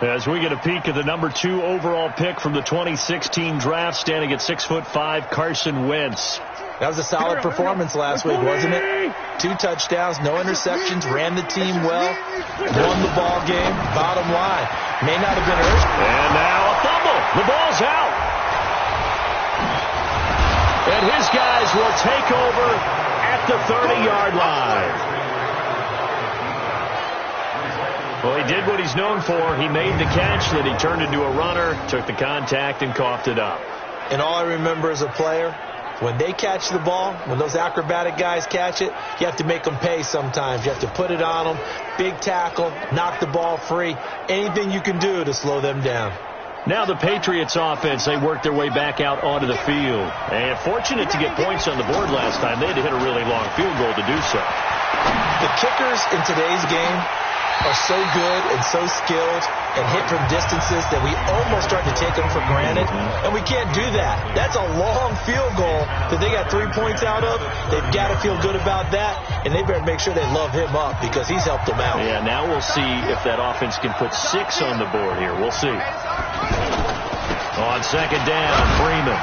As we get a peek at the number 2 overall pick from the 2016 draft, standing at 6'5", Carson Wentz. That was a solid performance last week, wasn't it? 2 touchdowns, no interceptions, ran the team well, won the ball game. Bottom line, may not have been hurt. And now a fumble. The ball's out. And his guys will take over at the 30-yard line. Well, he did what he's known for. He made the catch, then he turned into a runner, took the contact, and coughed it up. And all I remember as a player, when they catch the ball, when those acrobatic guys catch it, you have to make them pay sometimes. You have to put it on them, big tackle, knock the ball free, anything you can do to slow them down. Now the Patriots offense, they worked their way back out onto the field. And fortunate to get points on the board last time. They had to hit a really long field goal to do so. The kickers in today's game are so good and so skilled and hit from distances that we almost start to take them for granted, and we can't do that. That's a long field goal that they got 3 points out of. They've got to feel good about that, and they better make sure they love him up because he's helped them out. Yeah, now we'll see if that offense can put 6 on the board here. We'll see. On second down, Freeman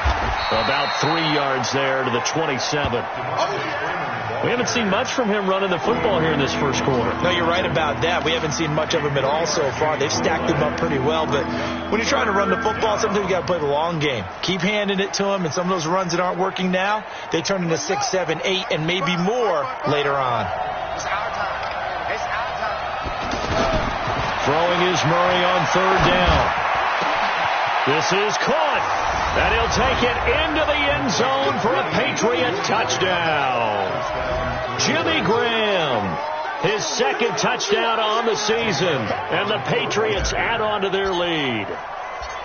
about 3 yards there to the 27. We haven't seen much from him running the football here in this first quarter. No, you're right about that. We haven't seen much of him at all so far. They've stacked him up pretty well, but when you're trying to run the football, sometimes you got to play the long game. Keep handing it to him, and some of those runs that aren't working now, they turn into 6, 7, 8, and maybe more later on. Throwing is Murray on third down. This is caught, and he'll take it into the end zone for a Patriot touchdown. Jimmy Graham, his second touchdown on the season, and the Patriots add on to their lead.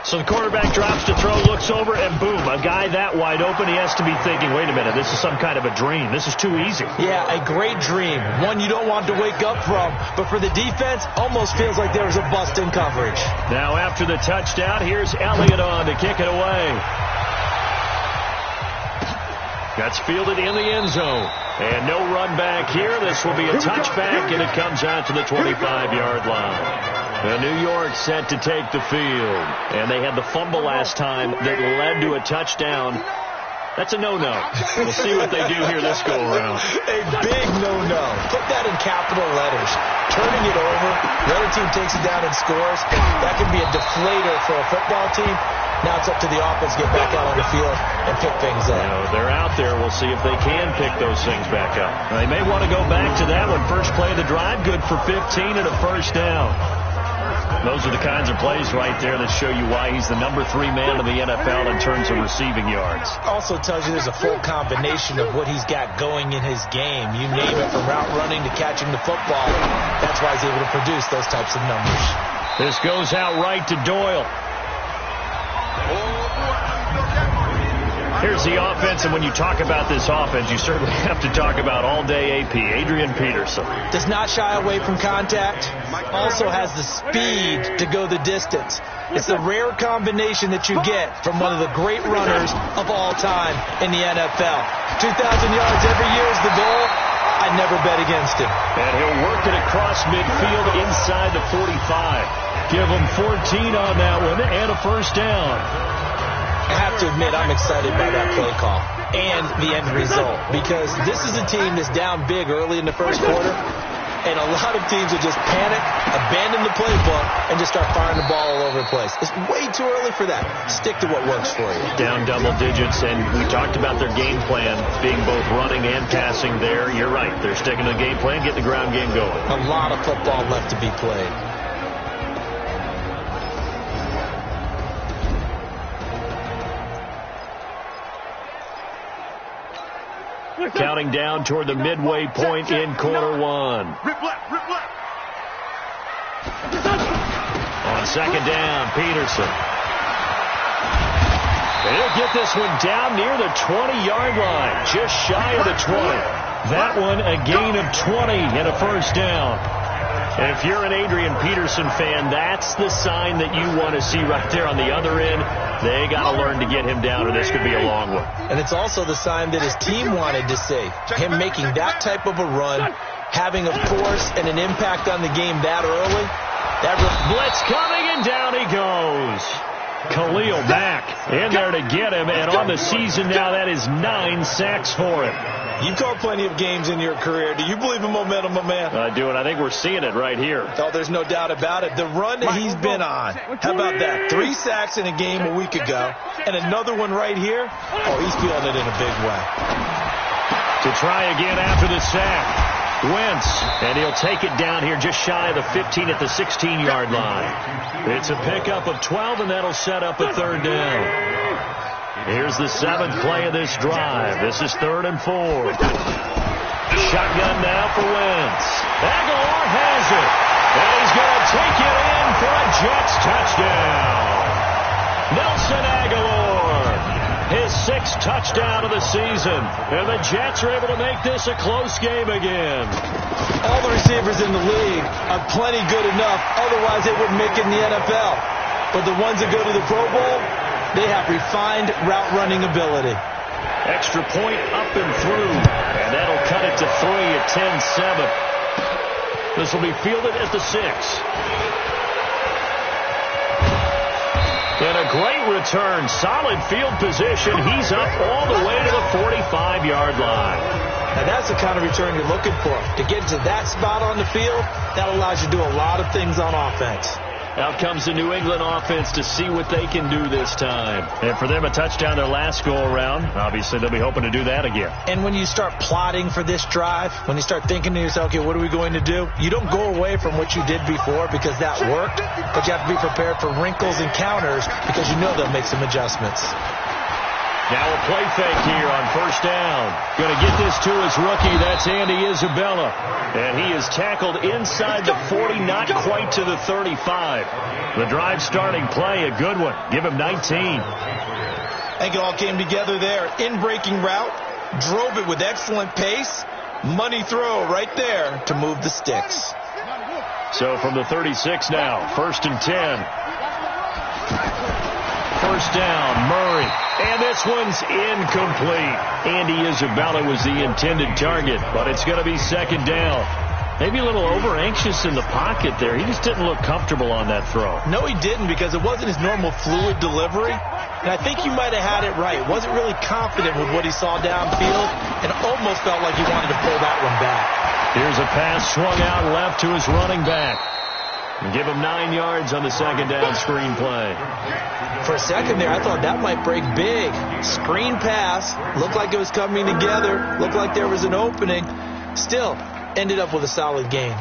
So the quarterback drops to throw, looks over, and boom, a guy that wide open, he has to be thinking, wait a minute, this is some kind of a dream. This is too easy. Yeah, a great dream. One you don't want to wake up from. But for the defense, almost feels like there was a bust in coverage. Now after the touchdown, here's Elliott on to kick it away. That's fielded in the end zone. And no run back here. This will be a touchback, and it comes out to the 25-yard line. New York set to take the field. And they had the fumble last time that led to a touchdown. That's a no-no. We'll see what they do here this go-around. A big no-no. Put that in capital letters. Turning it over, the other team takes it down and scores. That can be a deflator for a football team. Now it's up to the offense to get back out on the field and pick things up. They're out there. We'll see if they can pick those things back up. They may want to go back to that one. First play of the drive, good for 15 and a first down. Those are the kinds of plays right there that show you why he's the number 3 man in the NFL in terms of receiving yards. Also tells you there's a full combination of what he's got going in his game. You name it, from route running to catching the football. That's why he's able to produce those types of numbers. This goes out right to Doyle. Here's the offense, and when you talk about this offense, you certainly have to talk about all-day AP, Adrian Peterson. Does not shy away from contact. Also has the speed to go the distance. It's a rare combination that you get from one of the great runners of all time in the NFL. 2,000 yards every year is the goal. I'd never bet against him. And he'll work it across midfield inside the 45. Give him 14 on that one and a first down. I have to admit, I'm excited by that play call and the end result, because this is a team that's down big early in the first quarter, and a lot of teams will just panic, abandon the playbook, and just start firing the ball all over the place. It's way too early for that. Stick to what works for you. Down double digits, and we talked about their game plan being both running and passing there. You're right. They're sticking to the game plan, getting the ground game going. A lot of football left to be played. Counting down toward the midway point in quarter one. On second down, Peterson. And he'll get this one down near the 20-yard line, just shy of the 20. That one a gain of 20 and a first down. And if you're an Adrian Peterson fan, that's the sign that you want to see right there on the other end. They got to learn to get him down, or this could be a long one. And it's also the sign that his team wanted to see. Him making that type of a run, having, of course, and an impact on the game that early. Blitz coming, and Khalil Mack in there to get him, and on the season now, that is 9 sacks for him. You called plenty of games in your career. Do you believe in momentum, my man? I do, and I think we're seeing it right here. Oh, there's no doubt about it. The run that he's been on. How about that? 3 sacks in a game a week ago, and another one right here. Oh, he's feeling it in a big way. To try again after the sack. Wentz, and he'll take it down here just shy of the 15 at the 16-yard line. It's a pickup of 12, and that'll set up a 3rd down. Here's the 7th play of this drive. This is 3rd and 4. Shotgun now for Wentz. Aguilar has it, and he's going to take it in for a Jets touchdown. Nelson Aguilar, his 6th touchdown of the season, and the Jets are able to make this a close game again. All the receivers in the league are plenty good enough, otherwise they wouldn't make it in the NFL. But the ones that go to the Pro Bowl, they have refined route running ability. Extra point up and through, and that'll cut it to 3 at 10-7. This will be fielded at the 6. And a great return, solid field position. He's up all the way to the 45-yard line. And that's the kind of return you're looking for. To get to that spot on the field, that allows you to do a lot of things on offense. Out comes the New England offense to see what they can do this time. And for them, a touchdown their last go-around. Obviously, they'll be hoping to do that again. And when you start plotting for this drive, when you start thinking to yourself, okay, what are we going to do? You don't go away from what you did before because that worked, but you have to be prepared for wrinkles and counters because you know they'll make some adjustments. Now a play fake here on 1st down. Going to get this to his rookie. That's Andy Isabella. And he is tackled inside the 40, not quite to the 35. The drive starting play, a good one. Give him 19. I think it all came together there. In-breaking route, drove it with excellent pace. Money throw right there to move the sticks. So from the 36 now, 1st and 10. 1st down, Murray. And this one's incomplete. Andy Isabella was the intended target, but it's going to be 2nd down. Maybe a little over-anxious in the pocket there. He just didn't look comfortable on that throw. No, he didn't, because it wasn't his normal fluid delivery. And I think you might have had it right. Wasn't really confident with what he saw downfield and almost felt like he wanted to pull that one back. Here's a pass swung out left to his running back. And give him 9 yards on the 2nd down screen play. For a second there, I thought that might break big. Screen pass. Looked like it was coming together. Looked like there was an opening. Still, ended up with a solid gain.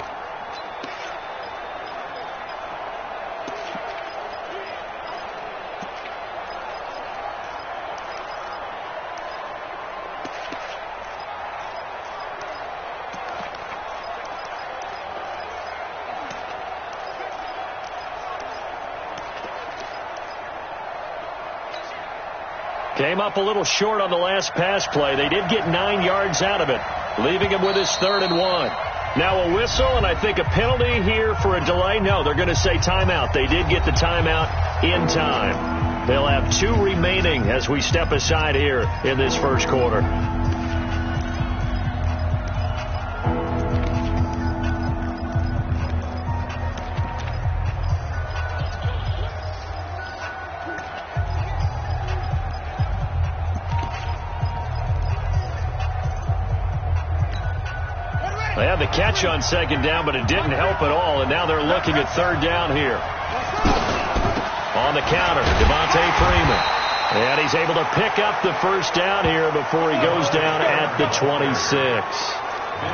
Came up a little short on the last pass play. They did get 9 yards out of it, leaving him with his 3rd and 1. Now a whistle, and I think a penalty here for a delay. No, they're going to say timeout. They did get the timeout in time. They'll have 2 remaining as we step aside here in this 1st quarter. They had the catch on 2nd down, but it didn't help at all, and now they're looking at 3rd down here. On the counter, Devontae Freeman. And he's able to pick up the 1st down here before he goes down at the 26.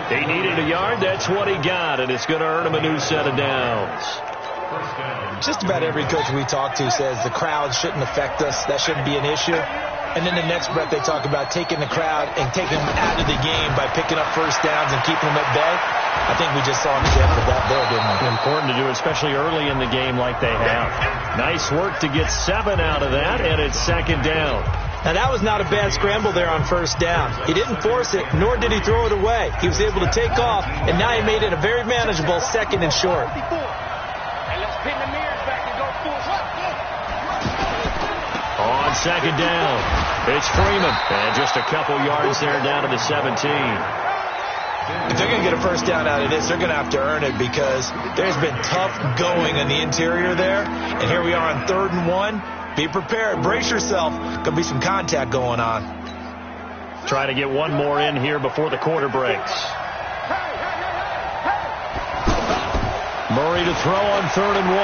He needed a yard. That's what he got, and it's going to earn him a new set of downs. Just about every coach we talk to says the crowd shouldn't affect us. That shouldn't be an issue. And then the next breath they talk about taking the crowd and taking them out of the game by picking up 1st downs and keeping them at bay. I think we just saw an example of that there, didn't we? Important to do, especially early in the game like they have. Nice work to get 7 out of that, and it's 2nd down. Now, that was not a bad scramble there on 1st down. He didn't force it, nor did he throw it away. He was able to take off, and now he made it a very manageable 2nd and short. On 2nd down, it's Freeman. And just a couple yards there down to the 17. If they're going to get a 1st down out of this, they're going to have to earn it because there's been tough going in the interior there. And here we are on 3rd and 1. Be prepared. Brace yourself. Could be some contact going on. Trying to get one more in here before the quarter breaks. Murray to throw on 3rd and 1.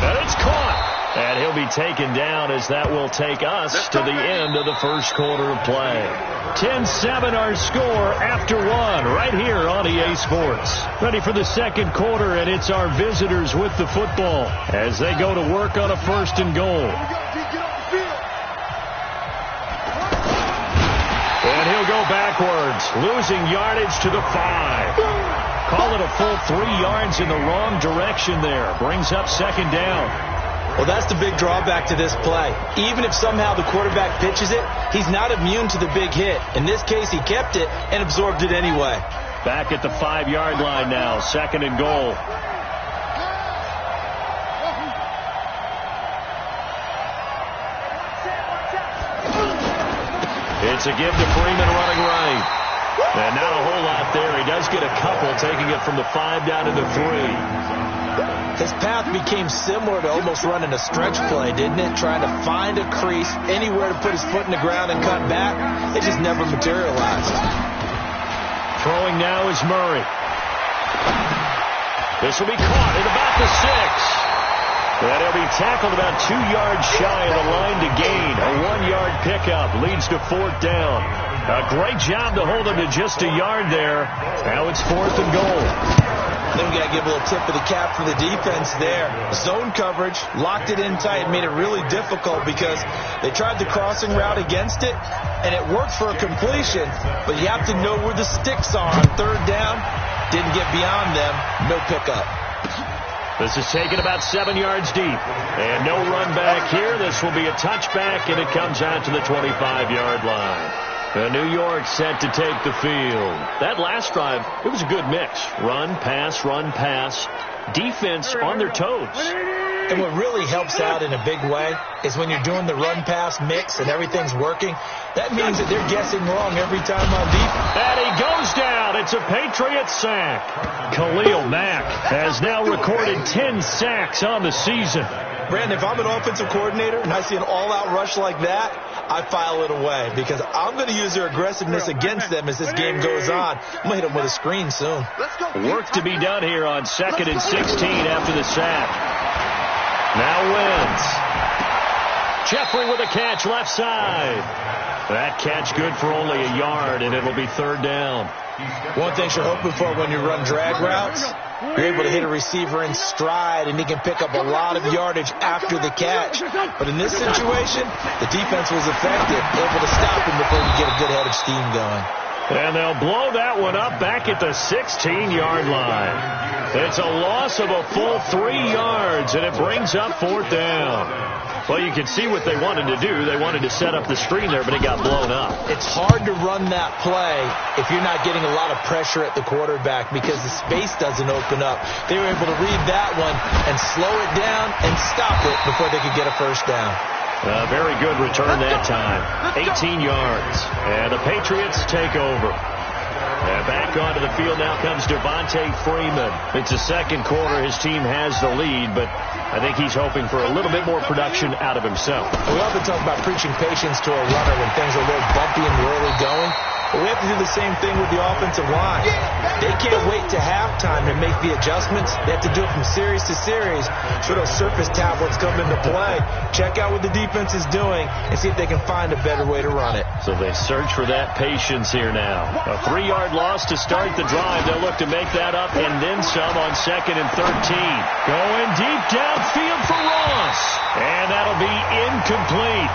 And it's caught. And he'll be taken down as that will take us to the end of the first quarter of play. 10-7 our score after 1 right here on EA Sports. Ready for the second quarter, and it's our visitors with the football as they go to work on a 1st and goal. And he'll go backwards, losing yardage to the 5. Call it a full 3 yards in the wrong direction there. Brings up 2nd down. Well, that's the big drawback to this play. Even if somehow the quarterback pitches it, he's not immune to the big hit. In this case, he kept it and absorbed it anyway. Back at the 5-yard line now, 2nd and goal. It's a give to Freeman running right. And not a whole lot there. He does get a couple, taking it from the 5 down to the 3. His path became similar to almost running a stretch play, didn't it? Trying to find a crease, anywhere to put his foot in the ground and cut back. It just never materialized. Throwing now is Murray. This will be caught at about the 6. And he'll be tackled about 2 yards shy of the line to gain. A 1-yard pickup leads to 4th down. A great job to hold him to just a yard there. Now it's 4th and goal. Then we got to give a little tip of the cap for the defense there. Zone coverage, locked it in tight, made it really difficult because they tried the crossing route against it, and it worked for a completion, but you have to know where the sticks are on 3rd down. Didn't get beyond them. No pickup. This is taken about 7 yards deep. And no run back here. This will be a touchback, and it comes out to the 25-yard line. New York set to take the field. That last drive, it was a good mix. Run, pass, defense on their toes. And what really helps out in a big way is when you're doing the run-pass mix and everything's working, that means that they're guessing wrong every time on defense. And he goes down. It's a Patriot sack. Khalil Mack has now recorded 10 sacks on the season. Brandon, if I'm an offensive coordinator and I see an all-out rush like that, I file it away because I'm going to use their aggressiveness against them as this game goes on. I'm going to hit them with a screen soon. Work to be done here on 2nd and 16 after the sack. Now wins. Jeffrey with a catch left side. That catch good for only a yard, and it'll be 3rd down. One thing you're hoping for when you run drag routes, you're able to hit a receiver in stride, and he can pick up a lot of yardage after the catch. But in this situation, the defense was effective, able to stop him before you get a good head of steam going. And they'll blow that one up back at the 16-yard line. It's a loss of a full 3 yards, and it brings up 4th down. Well, you can see what they wanted to do. They wanted to set up the screen there, but it got blown up. It's hard to run that play if you're not getting a lot of pressure at the quarterback because the space doesn't open up. They were able to read that one and slow it down and stop it before they could get a 1st down. A very good return that time. 18 yards. And the Patriots take over. And back onto the field now comes Devontae Freeman. It's the second quarter. His team has the lead, but I think he's hoping for a little bit more production out of himself. We often talk about preaching patience to a runner when things are a little bumpy and early going. But we have to do the same thing with the offensive line. They can't wait to halftime to make the adjustments. They have to do it from series to series. So those surface tablets come into play. Check out what the defense is doing and see if they can find a better way to run it. So they search for that patience here now. A 3-yard loss to start the drive. They'll look to make that up and then some on 2nd and 13. Going deep downfield for Ross. And that'll be incomplete.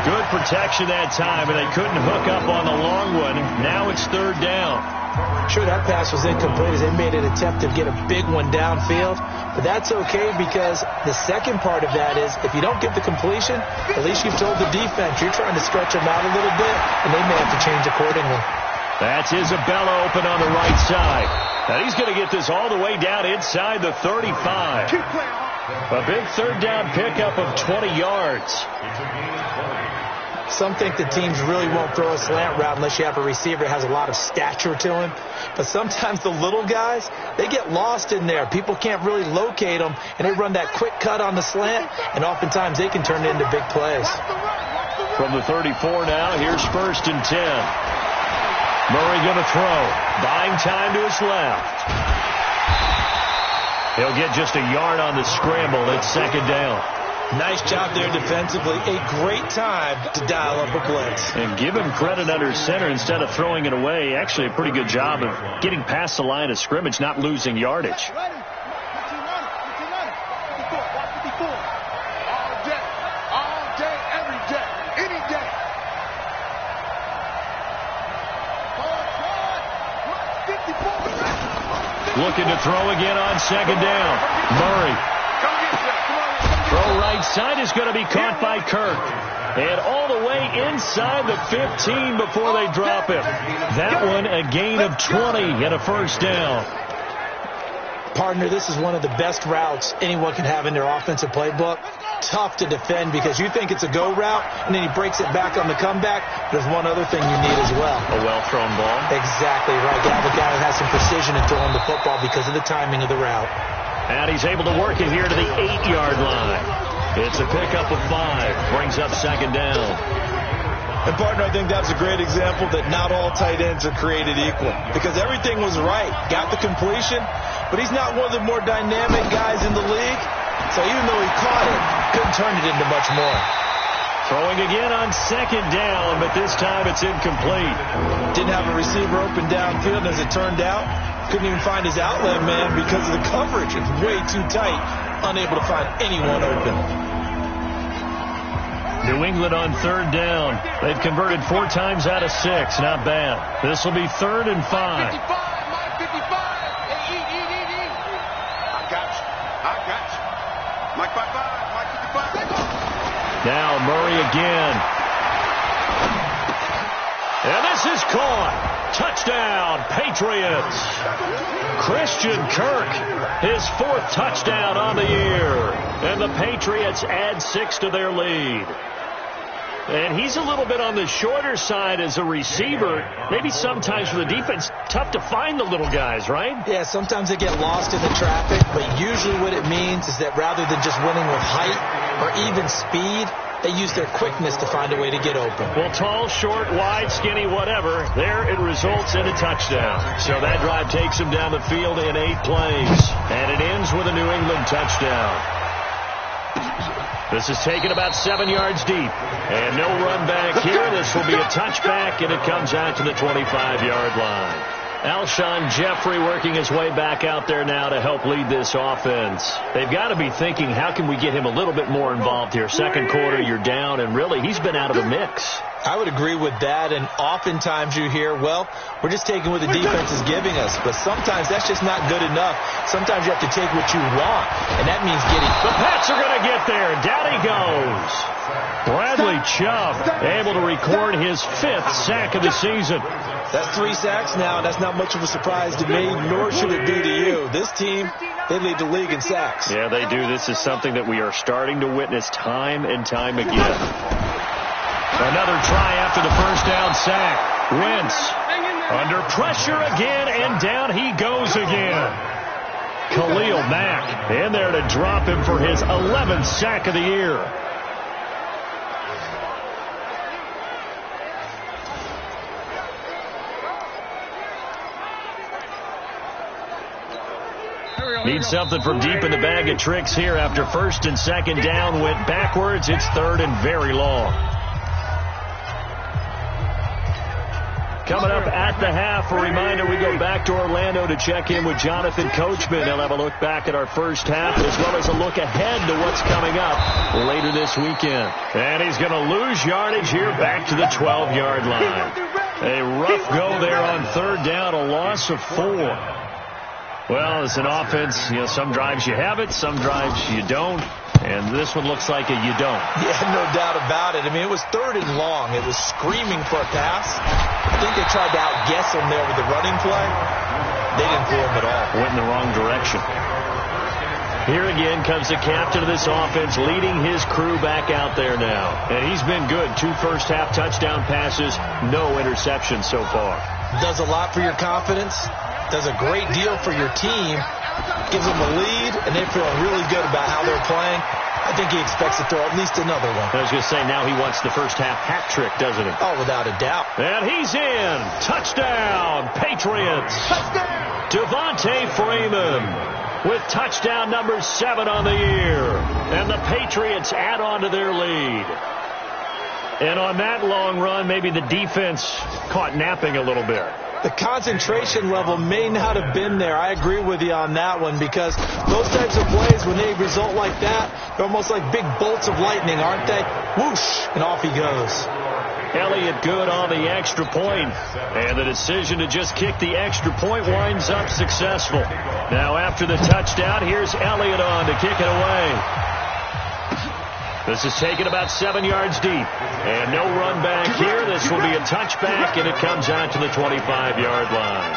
Good protection that time, and they couldn't hook up on the long one. Now it's 3rd down. Sure, that pass was incomplete as they made an attempt to get a big one downfield. But that's okay because the second part of that is if you don't get the completion, at least you've told the defense you're trying to stretch them out a little bit, and they may have to change accordingly. That's Isabella open on the right side. And he's going to get this all the way down inside the 35. A big 3rd down pickup of 20 yards. some think that teams really won't throw a slant route unless you have a receiver that has a lot of stature to him. But sometimes the little guys, they get lost in there. People can't really locate them, and they run that quick cut on the slant, and oftentimes they can turn it into big plays. From the 34 now, here's 1st and 10. Murray going to throw. Buying time to his left. He'll get just a yard on the scramble. It's 2nd down. Nice job there defensively. A great time to dial up a blitz. And give him credit under center instead of throwing it away. Actually, a pretty good job of getting past the line of scrimmage, not losing yardage. Looking to throw again on 2nd down. Murray. Throw right side is going to be caught by Kirk. And all the way inside the 15 before they drop him. That one a gain of 20 and a 1st down. Partner, this is one of the best routes anyone can have in their offensive playbook. Tough to defend because you think it's a go route, and then he breaks it back on the comeback. There's one other thing you need as well. A well-thrown ball. Exactly right. You have a guy that has some precision in throwing the football because of the timing of the route. And he's able to work it here to the 8-yard line. It's a pickup of 5. Brings up 2nd down. And, partner, I think that's a great example that not all tight ends are created equal because everything was right. Got the completion, but he's not one of the more dynamic guys in the league. So even though he caught it, couldn't turn it into much more. Throwing again on 2nd down, but this time it's incomplete. Didn't have a receiver open downfield, as it turned out. Couldn't even find his outlet man because of the coverage. It's way too tight. Unable to find anyone open. New England on 3rd down. They've converted 4 times out of 6. Not bad. This will be 3rd and 5. Now Murray again. And this is caught. Touchdown, Patriots. Christian Kirk, his 4th touchdown on the year. And the Patriots add 6 to their lead. And he's a little bit on the shorter side as a receiver. Maybe sometimes for the defense, tough to find the little guys, right? Yeah, sometimes they get lost in the traffic, but usually what it means is that rather than just winning with height or even speed, they use their quickness to find a way to get open. Well, tall, short, wide, skinny, whatever, there it results in a touchdown. So that drive takes him down the field in 8 plays. And it ends with a New England touchdown. This is taken about 7 yards deep. And no run back here. This will be a touchback, and it comes out to the 25-yard line. Alshon Jeffrey working his way back out there now to help lead this offense. They've got to be thinking, how can we get him a little bit more involved here? 2nd quarter, you're down, and really, he's been out of the mix. I would agree with that, and oftentimes you hear, well, we're just taking what the defense is giving us, but sometimes that's just not good enough. Sometimes you have to take what you want, and that means getting... The Pats are going to get there. Down he goes. Bradley Chubb able to record his 5th sack of the season. That's 3 sacks now, and that's not much of a surprise to me, nor should it be to you. This team, they lead the league in sacks. Yeah, they do. This is something that we are starting to witness time and time again. Another try after the 1st down sack. Wentz under pressure again, and down he goes again. Khalil Mack in there to drop him for his 11th sack of the year. Need something from deep in the bag of tricks here after 1st and 2nd down. Went backwards. It's 3rd and very long. Coming up at the half, a reminder, we go back to Orlando to check in with Jonathan Coachman. He'll have a look back at our first half as well as a look ahead to what's coming up later this weekend. And he's going to lose yardage here back to the 12-yard line. A rough go there on 3rd down, a loss of 4. Well, it's an offense, some drives you have it, some drives you don't. And this one looks like a you don't. Yeah, no doubt about it. I mean, it was 3rd and long. It was screaming for a pass. I think they tried to outguess him there with the running play. They didn't fool him at all. Went in the wrong direction. Here again comes the captain of this offense, leading his crew back out there now. And he's been good. 2 first-half touchdown passes, no interceptions so far. Does a lot for your confidence, does a great deal for your team, gives them a lead, and they feel really good about how they're playing. I think he expects to throw at least another one. I was going to say, now he wants the first-half hat trick, doesn't he? Oh, without a doubt. And he's in. Touchdown, Patriots. Touchdown. Devontae Freeman with touchdown number 7 on the year. And the Patriots add on to their lead. And on that long run, maybe the defense caught napping a little bit. The concentration level may not have been there. I agree with you on that one, because those types of plays, when they result like that, they're almost like big bolts of lightning, aren't they? Whoosh, and off he goes. Elliott good on the extra point, and the decision to just kick the extra point winds up successful. Now after the touchdown, here's Elliott on to kick it away. This is taken about 7 yards deep. And no run back here. This will be a touchback, and it comes out to the 25-yard line.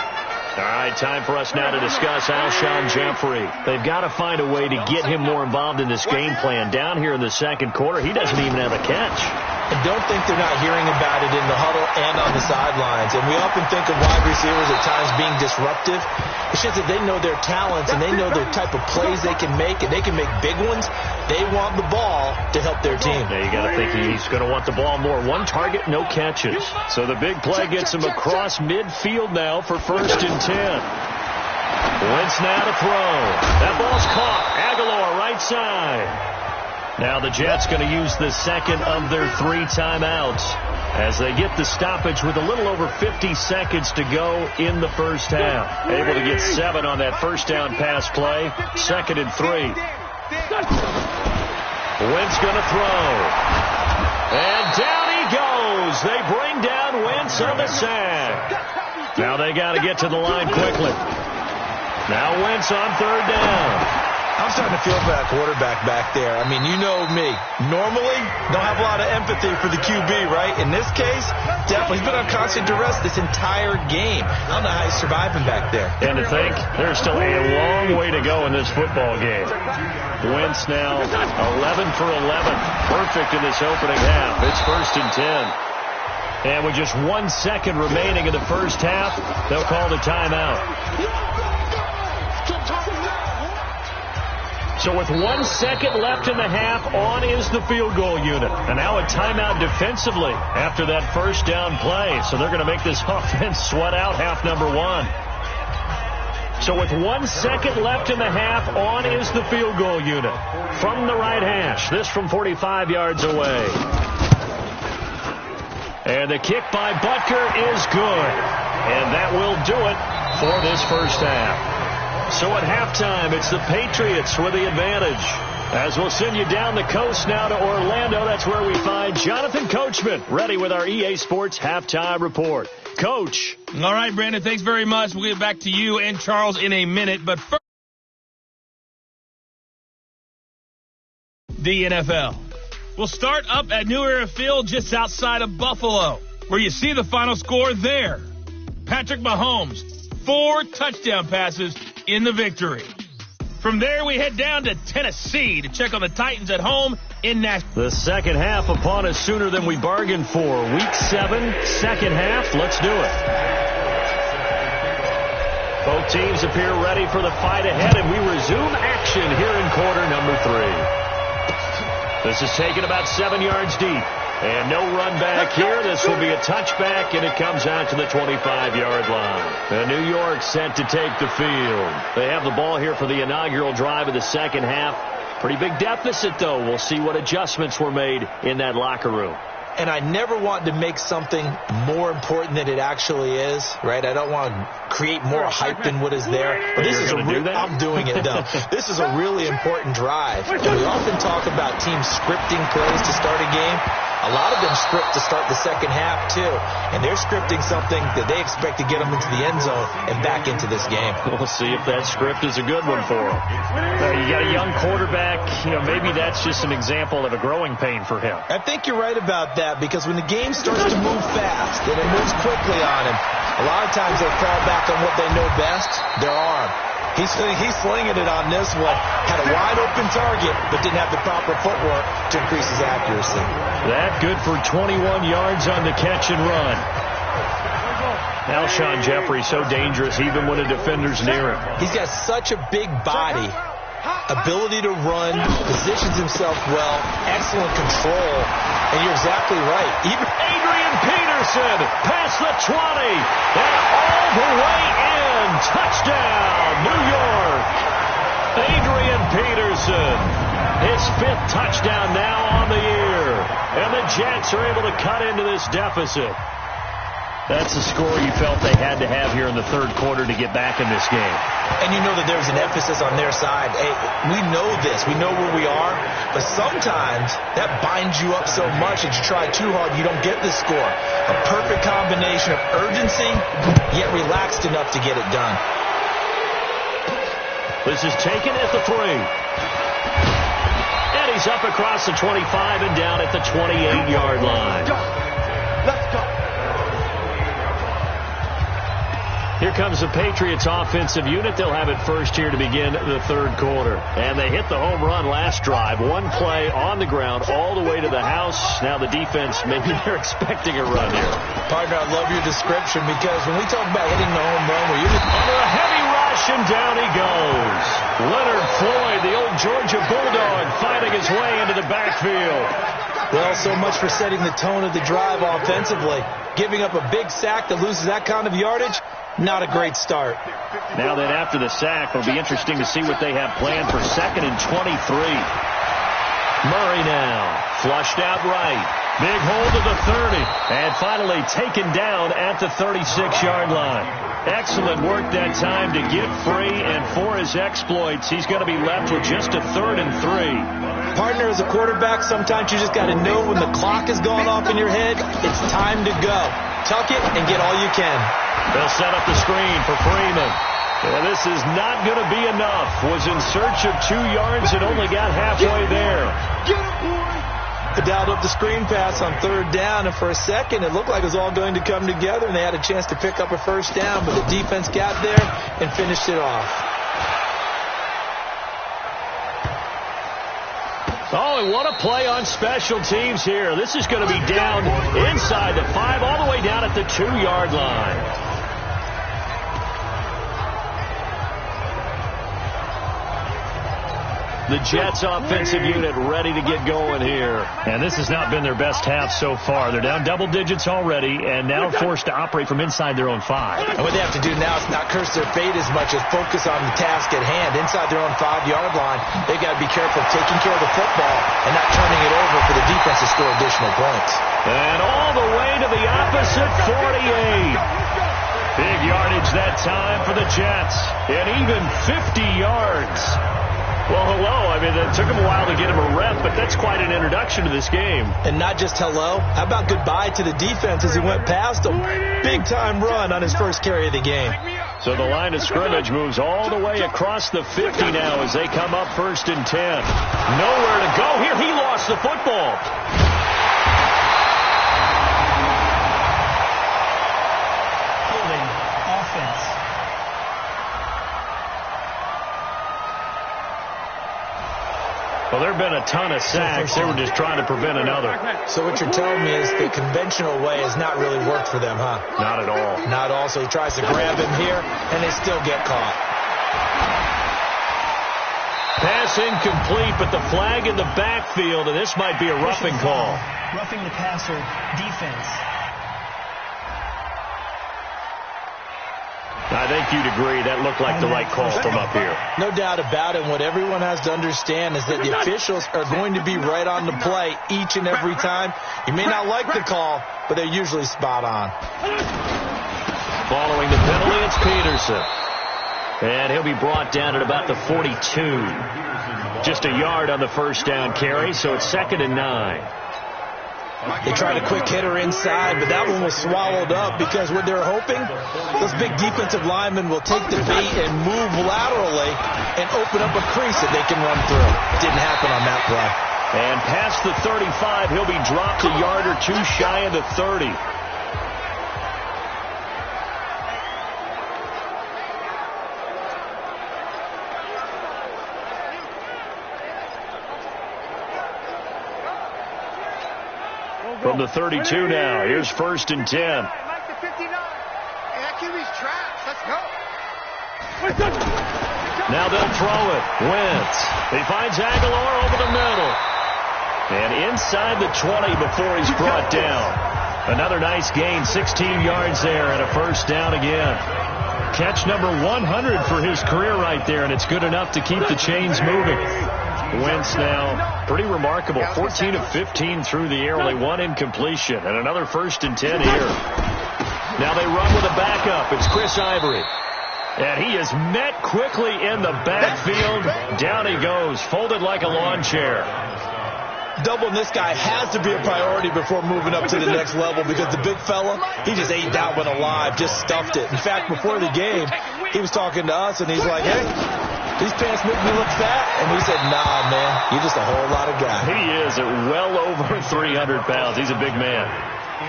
All right, time for us now to discuss Alshon Jeffrey. They've got to find a way to get him more involved in this game plan. Down here in the second quarter, he doesn't even have a catch. I don't think they're not hearing about it in the huddle and on the sidelines. And we often think of wide receivers at times being disruptive. It's just that they know their talents and they know their type of plays they can make, and they can make big ones. They want the ball to help their team. Now you got to think he's going to want the ball more. 1 target, no catches. So the big play gets him across midfield now for 1st and 10. Wentz now to throw. That ball's caught. Aguilar right side. Now the Jets going to use the second of their 3 timeouts as they get the stoppage with a little over 50 seconds to go in the first half. Able to get 7 on that first down pass play. 2nd and 3. Wentz going to throw. And down he goes. They bring down Wentz on the sack. Now they got to get to the line quickly. Now Wentz on 3rd down. I'm starting to feel for that quarterback back there. I mean, you know me. Normally, don't have a lot of empathy for the QB, right? In this case, definitely. He's been on constant duress this entire game. I don't know how he's surviving back there. And to think, there's still a long way to go in this football game. Wentz now 11 for 11. Perfect in this opening half. It's 1st and 10. And with just 1 second remaining in the first half, they'll call the timeout. So with 1 second left in the half, on is the field goal unit. And now a timeout defensively after that first down play. So they're going to make this offense sweat out half number 1. So with 1 second left in the half, on is the field goal unit from the right hash. This from 45 yards away. And the kick by Butker is good. And that will do it for this first half. So at halftime, it's the Patriots with the advantage. As we'll send you down the coast now to Orlando, that's where we find Jonathan Coachman, ready with our EA Sports Halftime Report. Coach. All right, Brandon, thanks very much. We'll get back to you and Charles in a minute. But first, the NFL. We'll start up at New Era Field just outside of Buffalo, where you see the final score there. Patrick Mahomes, 4 touchdown passes in the victory. From there, we head down to Tennessee to check on the Titans at home in Nashville. The second half upon us sooner than we bargained for. Week 7, second half. Let's do it. Both teams appear ready for the fight ahead, and we resume action here in quarter number 3. This is taken about 7 yards deep. And no run back here. This will be a touchback, and it comes out to the 25-yard line. And New York set to take the field. They have the ball here for the inaugural drive of the second half. Pretty big deficit, though. We'll see what adjustments were made in that locker room. And I never want to make something more important than it actually is, right? I don't want to create more hype than what is there. But this is I'm doing it, though. This is a really important drive. And we often talk about teams scripting plays to start a game. A lot of them script to start the second half, too. And they're scripting something that they expect to get them into the end zone and back into this game. We'll see if that script is a good one for them. You got a young quarterback. Maybe that's just an example of a growing pain for him. I think you're right about that, because when the game starts to move fast and it moves quickly on him, a lot of times they fall back on what they know best, their arm. He's slinging it on this one. Had a wide-open target, but didn't have the proper footwork to increase his accuracy. That good for 21 yards on the catch and run. Alshon Jeffrey so dangerous even when a defender's near him. He's got such a big body, ability to run, positions himself well, excellent control, and you're exactly right. Even Adrian Peterson past the 20 and all the way in. Touchdown, New York. Adrian Peterson, his 5th touchdown now on the year, and the Jets are able to cut into this deficit. That's the score you felt they had to have here in the third quarter to get back in this game. And you know that there's an emphasis on their side. Hey, we know this. We know where we are. But sometimes that binds you up so much that you try too hard, you don't get the score. A perfect combination of urgency, yet relaxed enough to get it done. This is taken at the 3. And he's up across the 25 and down at the 28-yard line. Let's go. Here comes the Patriots offensive unit. They'll have it first here to begin the third quarter. And they hit the home run last drive. One play on the ground all the way to the house. Now the defense, maybe they're expecting a run here. Partner, I love your description because when we talk about hitting the home run, we're under a heavy rush and down he goes. Leonard Floyd, the old Georgia Bulldog, finding his way into the backfield. Well, so much for setting the tone of the drive offensively. Giving up a big sack that loses that kind of yardage, not a great start. Now then, after the sack, it'll be interesting to see what they have planned for 2nd and 23. Murray now, flushed out right. Big hole to the 30. And finally taken down at the 36-yard line. Excellent work that time to get free, and for his exploits, he's going to be left with just a 3rd and 3. Partner, as a quarterback, sometimes you just got to know when the clock has gone off in your head, it's time to go. Tuck it and get all you can. They'll set up the screen for Freeman. And this is not going to be enough. Was in search of 2 yards and only got halfway there. Get it, boy. They dialed up the screen pass on 3rd down, and for a second it looked like it was all going to come together, and they had a chance to pick up a 1st down, but the defense got there and finished it off. Oh, and what a play on special teams here. This is going to be down inside the 5, all the way down at the 2-yard line. The Jets offensive unit ready to get going here. And this has not been their best half so far. They're down double digits already and now forced to operate from inside their own 5. And what they have to do now is not curse their fate as much as focus on the task at hand. Inside their own 5-yard line, they've got to be careful of taking care of the football and not turning it over for the defense to score additional points. And all the way to the opposite 48. Big yardage that time for the Jets. And even 50 yards. Well, hello. I mean, it took him a while to get him a rep, but that's quite an introduction to this game. And not just hello. How about goodbye to the defense as he went past him? Big-time run on his first carry of the game. So the line of scrimmage moves all the way across the 50 now as they come up 1st and 10. Nowhere to go here. He lost the football. Holding offense. Well, there have been a ton of sacks. They were just trying to prevent another. So what you're telling me is the conventional way has not really worked for them, huh? Not at all. Not all. So he tries to grab him here, and they still get caught. Pass incomplete, but the flag in the backfield, and this might be a roughing call. Roughing the passer defense. I think you'd agree that looked like the right call from up here. No doubt about it. What everyone has to understand is that the officials are going to be right on the play each and every time. You may not like the call, but they're usually spot on. Following the penalty, it's Peterson. And he'll be brought down at about the 42. Just a yard on the 1st down carry, so it's 2nd and 9. They tried a quick hitter inside, but that one was swallowed up because what they're hoping, those big defensive linemen will take the bait and move laterally and open up a crease that they can run through. Didn't happen on that play. And past the 35, he'll be dropped a yard or 2 shy of the 30. from the 32 now. Here's 1st and 10. Now they'll throw it. Wentz. He finds Aguilar over the middle. And inside the 20 before he's brought down. Another nice gain, 16 yards there, and a 1st down again. Catch number 100 for his career right there, and it's good enough to keep the chains moving. Wentz now, pretty remarkable, 14 of 15 through the air, only 1 incompletion, and another 1st and 10 here. Now they run with a backup. It's Chris Ivory. And he is met quickly in the backfield. Down he goes, folded like a lawn chair. Doubling this guy has to be a priority before moving up to the next level because the big fella, he just ate that one alive, just stuffed it. In fact, before the game, he was talking to us, and he's like, hey, these pants make me look fat. And we said, nah, man, you're just a whole lot of guy. He is at well over 300 pounds. He's a big man.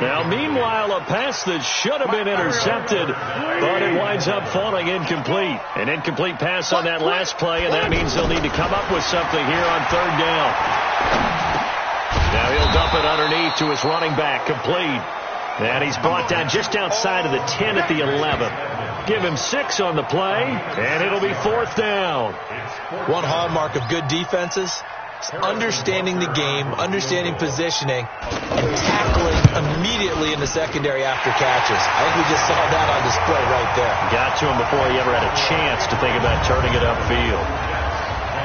Now, meanwhile, a pass that should have been intercepted, but it winds up falling incomplete. An incomplete pass on that last play, and that means they'll need to come up with something here on 3rd down. Now he'll dump it underneath to his running back, complete. And he's brought down just outside of the 10 at the 11. Give him 6 on the play, and it'll be 4th down. One hallmark of good defenses is understanding the game, understanding positioning, and tackling immediately in the secondary after catches. I think we just saw that on display right there. Got to him before he ever had a chance to think about turning it upfield.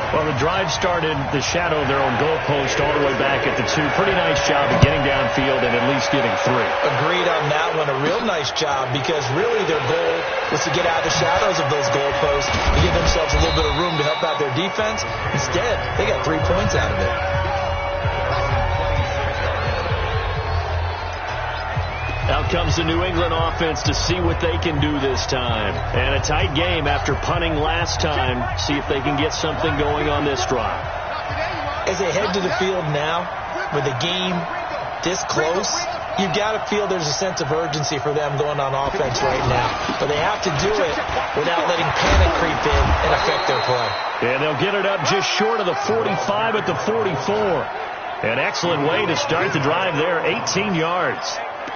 Well, the drive started the shadow of their own goalpost all the way back at the 2. Pretty nice job of getting downfield and at least getting 3. Agreed on that one. A real nice job because really their goal was to get out of the shadows of those goalposts and give themselves a little bit of room to help out their defense. Instead, they got 3 points out of it. Out comes the New England offense to see what they can do this time. And a tight game after punting last time. See if they can get something going on this drive. As they head to the field now, with the game this close, you've got to feel there's a sense of urgency for them going on offense right now. But they have to do it without letting panic creep in and affect their play. And they'll get it up just short of the 45 at the 44. An excellent way to start the drive there, 18 yards.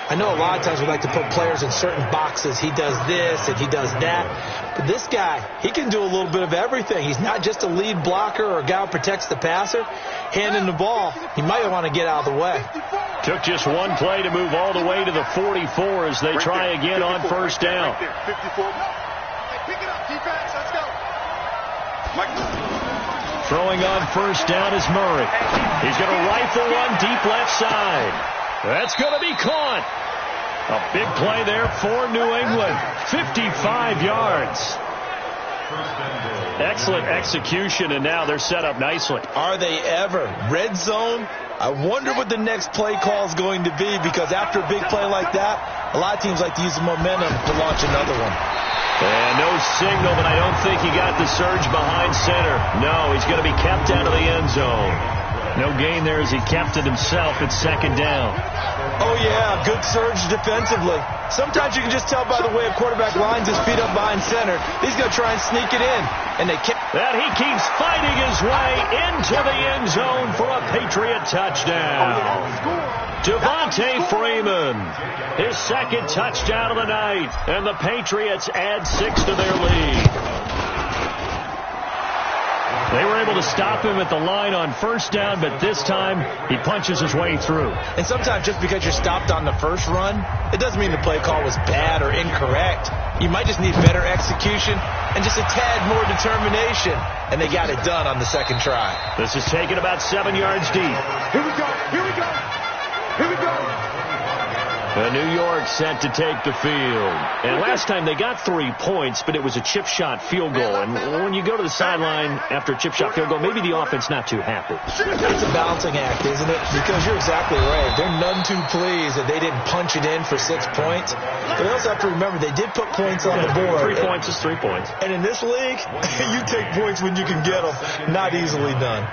I know a lot of times we like to put players in certain boxes. He does this and he does that. But this guy, he can do a little bit of everything. He's not just a lead blocker or a guy who protects the passer. Handing the ball, he might want to get out of the way. Took just one play to move all the way to the 44 as they try again on 1st down. Throwing on 1st down is Murray. He's going to rifle one deep left side. That's going to be caught. A big play there for New England. 55 yards. Excellent execution, and now they're set up nicely. Are they ever? Red zone? I wonder what the next play call is going to be, because after a big play like that, a lot of teams like to use the momentum to launch another one. And no signal, but I don't think he got the surge behind center. No, he's going to be kept out of the end zone. No gain there as he kept it himself at 2nd down. Oh, yeah, good surge defensively. Sometimes you can just tell by the way a quarterback lines his feet up behind center. He's going to try and sneak it in. And they kept that he keeps fighting his way into the end zone for a Patriot touchdown. Devontae Freeman, his 2nd touchdown of the night. And the Patriots add 6 to their lead. They were able to stop him at the line on 1st down, but this time he punches his way through. And sometimes just because you're stopped on the first run, it doesn't mean the play call was bad or incorrect. You might just need better execution and just a tad more determination. And they got it done on the 2nd try. This is taken about 7 yards deep. Here we go. Here we go. Here we go. New York set to take the field. And last time they got 3 points, but it was a chip shot field goal. And when you go to the sideline after a chip shot field goal, maybe the offense not too happy. It's a balancing act, isn't it? Because you're exactly right. They're none too pleased that they didn't punch it in for 6 points. But they also have to remember they did put points on the board. 3 points is 3 points. And in this league, you take points when you can get them. Not easily done.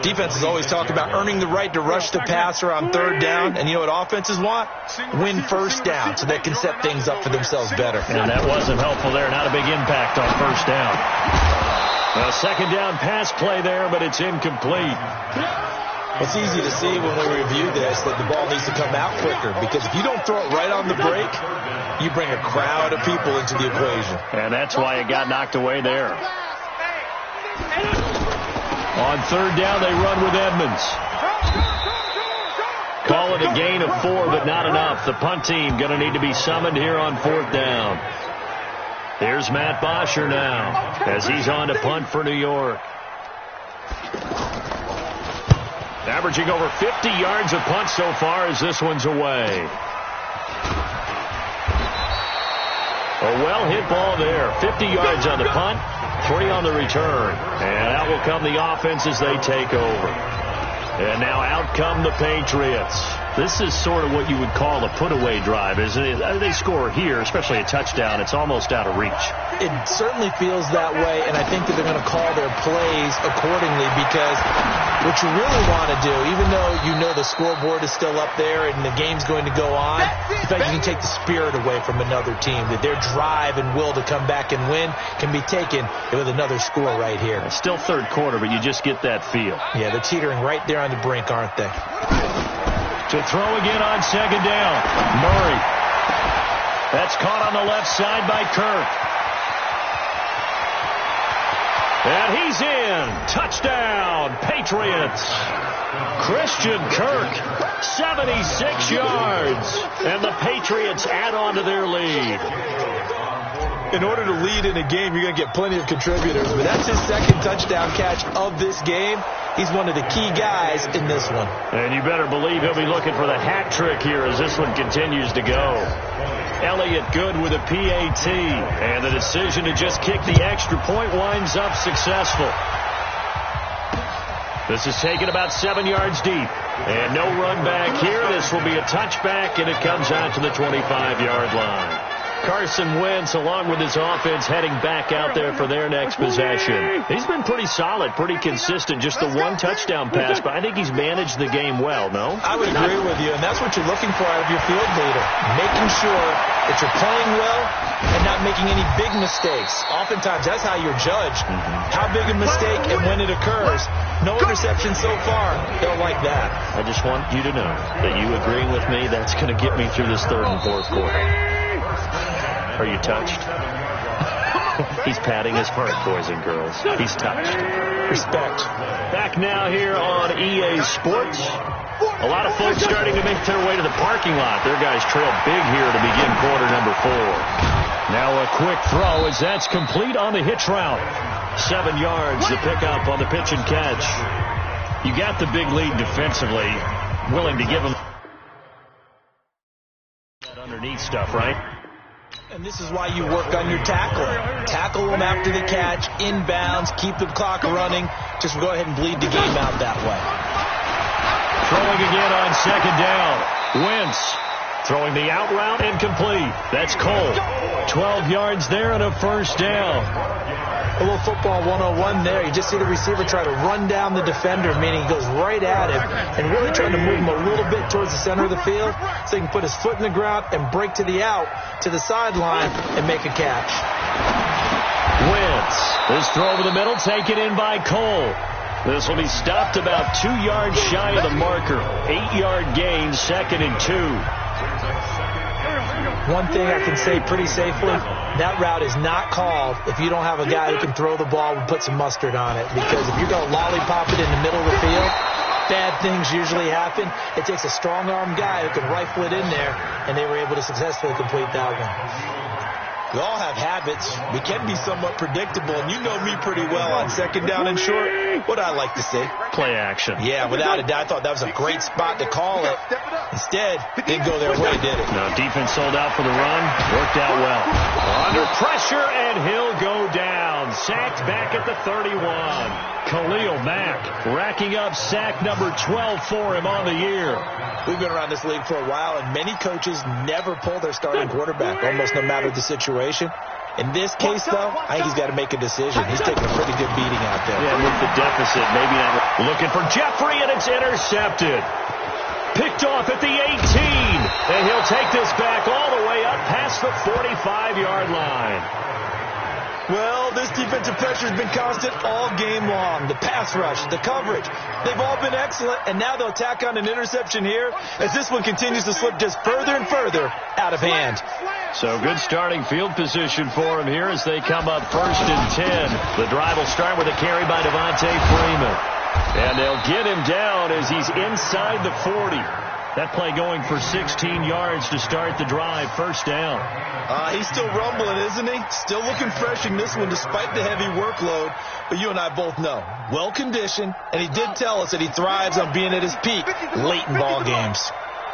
Defenses always talk about earning the right to rush the passer on 3rd down. And you know what offenses want? Win 1st down so they can set things up for themselves better. And that wasn't helpful there. Not a big impact on 1st down. A 2nd down pass play there, but it's incomplete. It's easy to see when we review this that the ball needs to come out quicker, because if you don't throw it right on the break, you bring a crowd of people into the equation. And that's why it got knocked away there. On third down, they run with Edmonds. Call it a gain of 4, but not enough. The punt team going to need to be summoned here on fourth down. Here's Matt Bosher now as he's on to punt for New York. Averaging over 50 yards of punt so far as this one's away. A well-hit ball there. 50 yards on the punt, 3 on the return. And out will come the offense as they take over. And now out come the Patriots. This is sort of what you would call a put-away drive, isn't it? They score here, especially a touchdown. It's almost out of reach. It certainly feels that way, and I think that they're going to call their plays accordingly, because what you really want to do, even though you know the scoreboard is still up there and the game's going to go on, in fact, you can take the spirit away from another team, that their drive and will to come back and win can be taken with another score right here. It's still third quarter, but you just get that feel. Yeah, they're teetering right there on the brink, aren't they? To throw again on second down. Murray. That's caught on the left side by Kirk. And he's in. Touchdown, Patriots. Christian Kirk, 76 yards. And the Patriots add on to their lead. In order to lead in a game, you're going to get plenty of contributors, but that's his second touchdown catch of this game. He's one of the key guys in this one. And you better believe he'll be looking for the hat trick here as this one continues to go. Elliott good with a PAT, and the decision to just kick the extra point winds up successful. This is taken about 7 yards deep, and no run back here. This will be a touchback, and it comes out to the 25-yard line. Carson Wentz, along with his offense, heading back out there for their next possession. He's been pretty solid, pretty consistent. Just the one touchdown pass, but I think he's managed the game well, no? I would agree with you, and that's what you're looking for out of your field leader, making sure that you're playing well and not making any big mistakes. Oftentimes, that's how you're judged. How big a mistake and when it occurs. No interception so far. Don't like that. I just want you to know that you agreeing with me, that's going to get me through this third and fourth quarter. Are you touched? He's patting his heart, boys and girls. He's touched. Respect. Back now here on EA Sports. A lot of folks starting to make their way to the parking lot. Their guys trail big here to begin quarter number 4. Now a quick throw as that's complete on the hitch route. 7 yards, the pickup on the pitch and catch. You got the big lead defensively. Willing to give them that underneath stuff, right? And this is why you work on your tackle. Tackle them after the catch, inbounds, keep the clock running. Just go ahead and bleed the game out that way. Throwing again on second down. Wentz throwing the out route incomplete. That's Cole. 12 yards there and a first down. A little football 101 there. You just see the receiver try to run down the defender, meaning he goes right at him and really trying to move him a little bit towards the center of the field so he can put his foot in the ground and break to the out, to the sideline, and make a catch. Wentz. This throw over the middle taken in by Cole. This will be stopped about 2 yards shy of the marker. 8-yard gain, 2nd and 2. One thing I can say pretty safely, that route is not called if you don't have a guy who can throw the ball and put some mustard on it. Because if you're going to lollipop it in the middle of the field, bad things usually happen. It takes a strong-arm guy who can rifle it in there, and they were able to successfully complete that one. We all have habits. We can be somewhat predictable, and you know me pretty well on second down and short. What I like to say? Play action. Yeah, without a doubt, I thought that was a great spot to call it. Instead, didn't go their way, did it? No, defense sold out for the run. Worked out well. Under pressure, and he'll go down. Sacked back at the 31. Khalil Mack racking up sack number 12 for him on the year. We've been around this league for a while, and many coaches never pull their starting quarterback, almost no matter the situation. In this case, though, I think he's got to make a decision. He's taking a pretty good beating out there. Yeah, with the deficit, maybe not. Looking for Jeffrey, and it's intercepted. Picked off at the 18, and he'll take this back all the way up past the 45-yard line. Well, this defensive pressure has been constant all game long. The pass rush, the coverage, they've all been excellent, and now they'll tack on an interception here as this one continues to slip just further and further out of hand. So good starting field position for him here as they come up 1st and 10. The drive will start with a carry by Devontae Freeman. And they'll get him down as he's inside the 40. That play going for 16 yards to start the drive. 1st down. He's still rumbling, isn't he? Still looking fresh in this one despite the heavy workload. But you and I both know, well-conditioned, and he did tell us that he thrives on being at his peak late in ball games.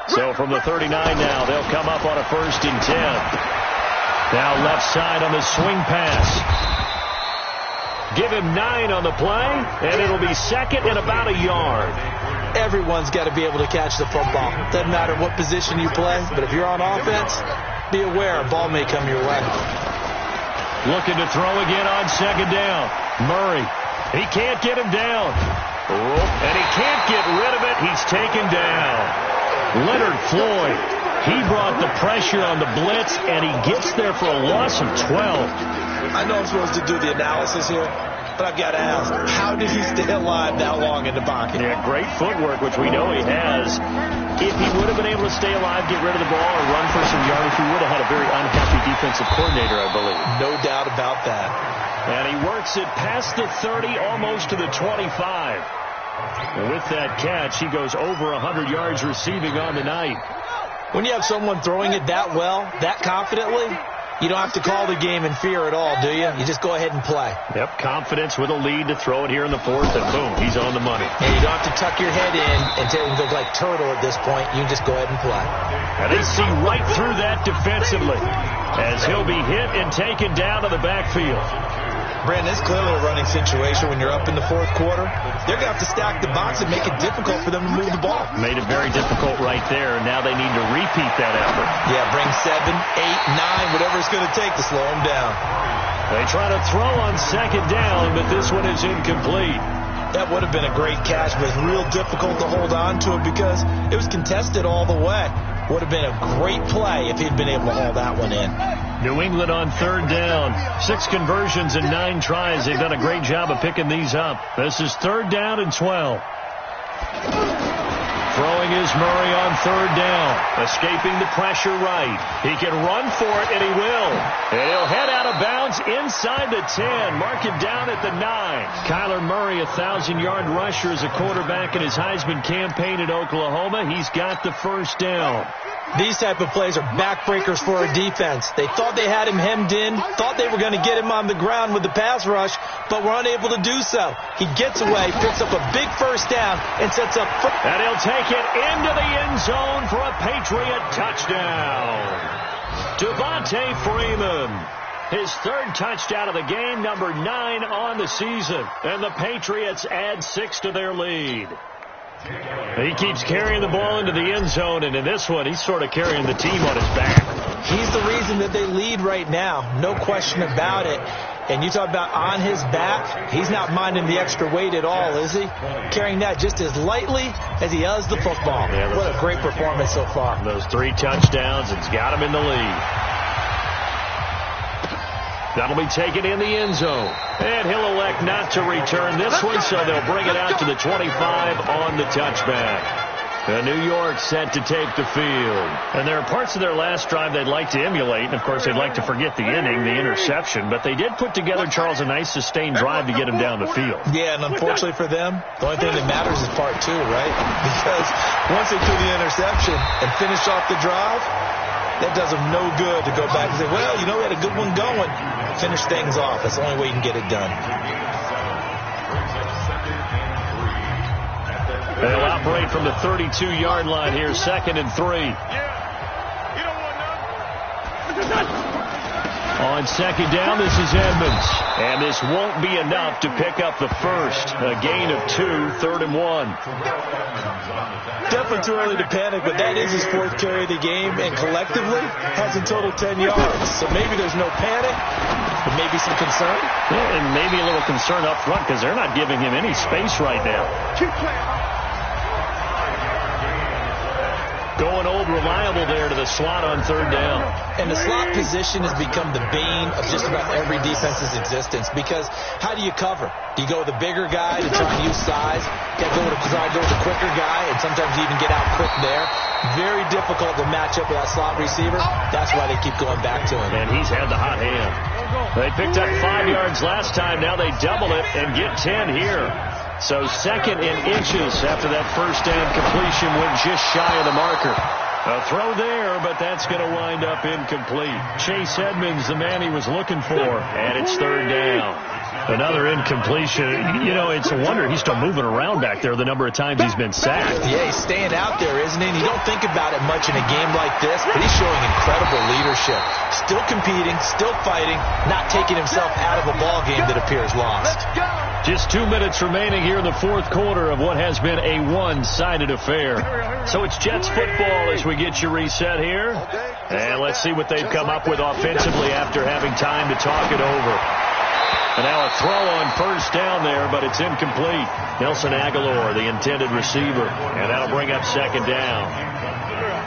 So from the 39 now, they'll come up on a 1st and 10. Now left side on the swing pass. Give him 9 on the play, and it'll be 2nd and about a yard. Everyone's got to be able to catch the football. Doesn't matter what position you play, but if you're on offense, be aware a ball may come your way. Looking to throw again on 2nd down. Murray, he can't get him down. And he can't get rid of it. He's taken down. Leonard Floyd, he brought the pressure on the blitz, and he gets there for a loss of 12. I know I'm supposed to do the analysis here, but I've got to ask, how did he stay alive that long in the pocket? Yeah, great footwork, which we know he has. If he would have been able to stay alive, get rid of the ball, or run for some yardage, he would have had a very unhappy defensive coordinator, I believe. No doubt about that. And he works it past the 30, almost to the 25. And with that catch, he goes over 100 yards receiving on the night. When you have someone throwing it that well, that confidently, you don't have to call the game in fear at all, do you? You just go ahead and play. Yep, confidence with a lead to throw it here in the 4th, and boom, he's on the money. And you don't have to tuck your head in and look like turtle at this point. You can just go ahead and play. And they see right through that defensively as he'll be hit and taken down to the backfield. Brandon, it's clearly a running situation when you're up in the 4th quarter. They're going to have to stack the box and make it difficult for them to move the ball. Made it very difficult right there, and now they need to repeat that effort. Yeah, bring 7, 8, 9, whatever it's going to take to slow them down. They try to throw on 2nd down, but this one is incomplete. That would have been a great catch, but it's real difficult to hold on to it because it was contested all the way. Would have been a great play if he'd been able to haul that one in. New England on 3rd down. 6 conversions and 9 tries. They've done a great job of picking these up. This is 3rd down and 12. Throwing is Murray on 3rd down. Escaping the pressure right. He can run for it, and he will. And he'll head out of bounds inside the 10. Mark him down at the 9. Kyler Murray, 1,000-yard rusher as a quarterback in his Heisman campaign at Oklahoma. He's got the 1st down. These type of plays are backbreakers for a defense. They thought they had him hemmed in, thought they were going to get him on the ground with the pass rush, but were unable to do so. He gets away, picks up a big 1st down, and sets up. And he'll take it into the end zone for a Patriot touchdown. Devontae Freeman, his 3rd touchdown of the game, number 9 on the season. And the Patriots add 6 to their lead. He keeps carrying the ball into the end zone, and in this one, he's sort of carrying the team on his back. He's the reason that they lead right now, no question about it. And you talk about on his back, he's not minding the extra weight at all, is he? Carrying that just as lightly as he does the football. Yeah, what a great performance so far. Those 3 touchdowns, it's got him in the lead. That'll be taken in the end zone. And he'll elect not to return this one, so they'll bring it out to the 25 on the touchback. New York set to take the field. And there are parts of their last drive they'd like to emulate. And, of course, they'd like to forget the inning, the interception. But they did put together, Charles, a nice sustained drive to get him down the field. Yeah, and unfortunately for them, the only thing that matters is part 2, right? Because once they threw the interception and finished off the drive, that does them no good to go back and say, well, you know, we had a good one going. Finish things off. That's the only way you can get it done. They'll operate from the 32-yard line here, 2nd and 3. On 2nd down, this is Edmonds. And this won't be enough to pick up the 1st. A gain of 2, 3rd and 1. Definitely too early to panic, but that is his 4th carry of the game, and collectively has a total 10 yards. So maybe there's no panic, but maybe some concern. Yeah, and maybe a little concern up front because they're not giving him any space right now. Going old reliable there to the slot on third down. And the slot position has become the bane of just about every defense's existence, because how do you cover? Do you go with a bigger guy to try and use size? You try to go with a quicker guy, and sometimes you even get out quick there. Very difficult to match up with that slot receiver. That's why they keep going back to him. And he's had the hot hand. They picked up 5 yards last time. Now they double it and get 10 here. So second in inches after that first down completion went just shy of the marker. A throw there, but that's going to wind up incomplete. Chase Edmonds, the man he was looking for, and it's third down. Another incompletion. You know, it's a wonder he's still moving around back there the number of times he's been sacked. Yeah, he's staying out there, isn't he? And you don't think about it much in a game like this, but he's showing incredible leadership. Still competing, still fighting, not taking himself out of a ball game that appears lost. Just 2 minutes remaining here in the fourth quarter of what has been a one-sided affair. So it's Jets football as we get you reset here. And let's see what they've come up with offensively after having time to talk it over. And now a throw on first down there, but it's incomplete. Nelson Aguilar, the intended receiver. And that'll bring up second down.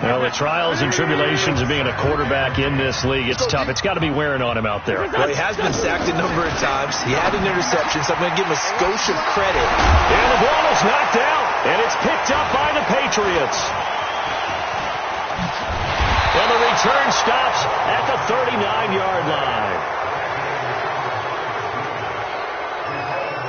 Well, the trials and tribulations of being a quarterback in this league, it's tough. It's got to be wearing on him out there. Well, he has been sacked a number of times. He had an interception, so I'm going to give him a skosh of credit. And the ball is knocked out, and it's picked up by the Patriots. And the return stops at the 39-yard line.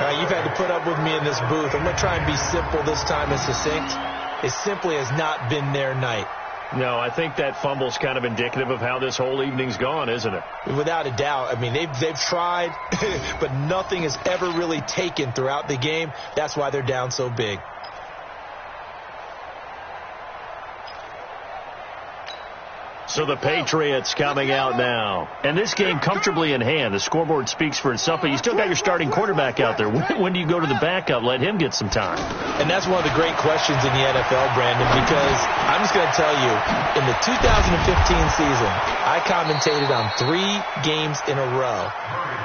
All right, you've had to put up with me in this booth. I'm going to try and be simple this time and succinct. It simply has not been their night. No, I think that fumble's kind of indicative of how this whole evening's gone, isn't it? Without a doubt. I mean, they've tried, but nothing has ever really taken throughout the game. That's why they're down so big. So the Patriots coming out now. And this game comfortably in hand. The scoreboard speaks for itself, but you still got your starting quarterback out there. When do you go to the backup? Let him get some time. And that's one of the great questions in the NFL, Brandon, because I'm just going to tell you, in the 2015 season, I commentated on 3 games in a row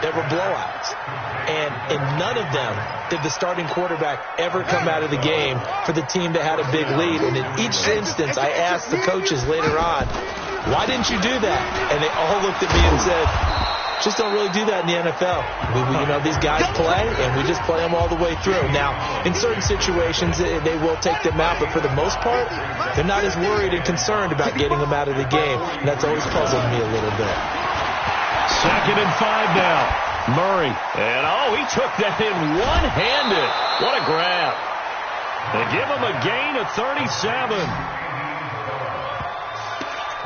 that were blowouts. And in none of them did the starting quarterback ever come out of the game for the team that had a big lead. And in each instance, I asked the coaches later on, why didn't you do that? And they all looked at me and said, just don't really do that in the NFL. You know, these guys play, and we just play them all the way through. Now, in certain situations, they will take them out, but for the most part, they're not as worried and concerned about getting them out of the game. And that's always puzzled me a little bit. 2nd and 5 now. Murray. And, he took that in one-handed. What a grab. They give him a gain of 37.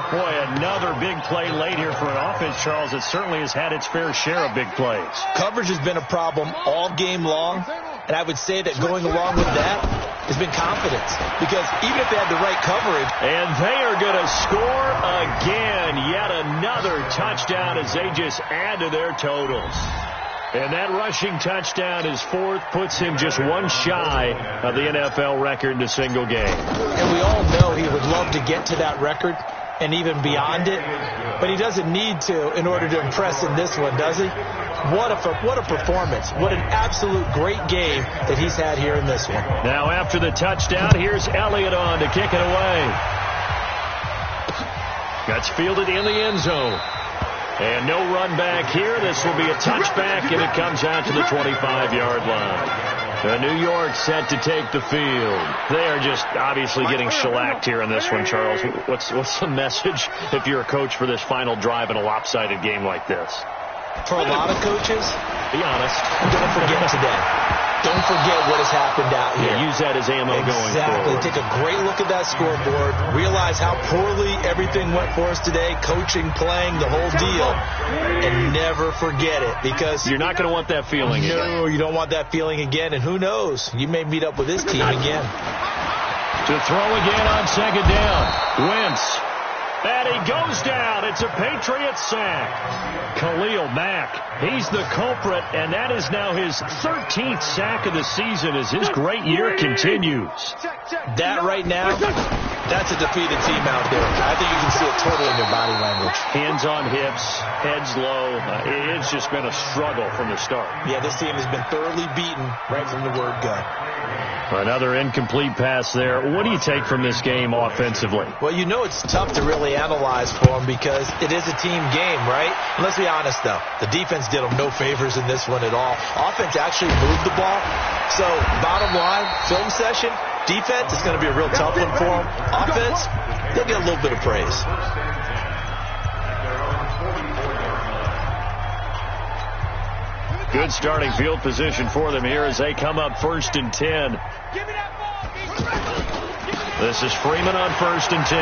Boy, another big play late here for an offense, Charles. It certainly has had its fair share of big plays. Coverage has been a problem all game long, and I would say that going along with that has been confidence, because even if they had the right coverage. And they are going to score again. Yet another touchdown as they just add to their totals. And that rushing touchdown is 4th, puts him just one shy of the NFL record in a single game. And we all know he would love to get to that record and even beyond it, but he doesn't need to in order to impress in this one, does he? What a performance. What an absolute great game that he's had here in this one. Now after the touchdown, here's Elliott on to kick it away. That's fielded in the end zone. And no run back here. This will be a touchback, and it comes out to the 25-yard line. New York set to take the field. They are just obviously getting shellacked here in this one, Charles. What's the message if you're a coach for this final drive in a lopsided game like this? For a lot of coaches, be honest, don't forget today. Don't forget what has happened out here. Yeah, use that as ammo going forward. Exactly. Take a great look at that scoreboard. Realize how poorly everything went for us today. Coaching, playing, the whole deal. And never forget it, because you're not going to want that feeling again. No, you don't want that feeling again. And who knows? You may meet up with this team again. To throw again on second down. Wentz. And he goes down. It's a Patriots sack. Khalil Mack, he's the culprit, and that is now his 13th sack of the season as his great year continues. That right now That's a defeated team out there. I think you can see it totally in their body language. Hands on hips, heads low. It's just been a struggle from the start. Yeah, this team has been thoroughly beaten right from the word go. Another incomplete pass there. What do you take from this game offensively? Well, you know it's tough to really analyze for them because it is a team game, right? And let's be honest, though. The defense did them no favors in this one at all. Offense actually moved the ball. So, bottom line, film session, defense is going to be a real tough one for them. Offense, they'll get a little bit of praise. Good starting field position for them here as they come up 1st and 10. This is Freeman on 1st and 10.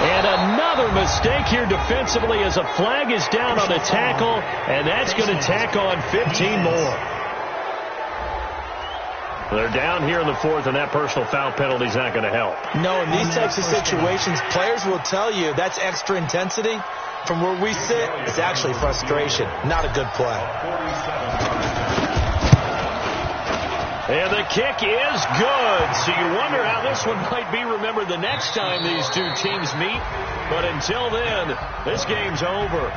And another mistake here defensively as a flag is down on the tackle, and that's going to tack on 15 more. They're down here in the 4th, and that personal foul penalty is not going to help. No, in these types of situations, players will tell you that's extra intensity. From where we sit, it's actually frustration. Not a good play. And the kick is good. So you wonder how this one might be remembered the next time these two teams meet. But until then, this game's over.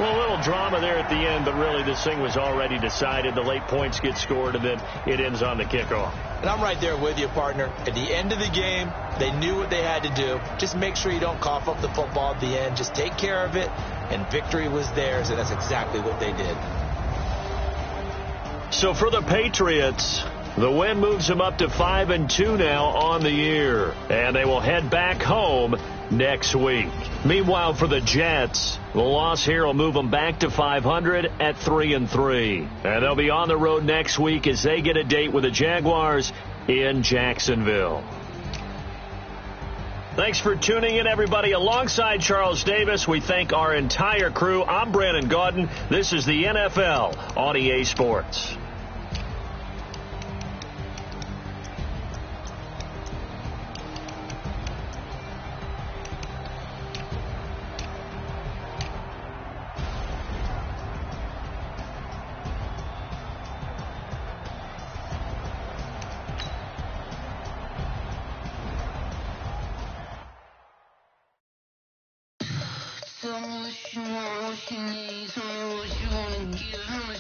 Well, a little drama there at the end, but really this thing was already decided. The late points get scored, and then it ends on the kickoff. And I'm right there with you, partner. At the end of the game, they knew what they had to do. Just make sure you don't cough up the football at the end. Just take care of it, and victory was theirs, and that's exactly what they did. So for the Patriots, the win moves them up to 5-2 now on the year, and they will head back home next week. Meanwhile, for the Jets, the loss here will move them back to 500 at 3-3. And they'll be on the road next week as they get a date with the Jaguars in Jacksonville. Thanks for tuning in, everybody. Alongside Charles Davis, we thank our entire crew. I'm Brandon Gaudin. This is the NFL on EA Sports. Tell me what you want, what you need, tell me what you wanna give me.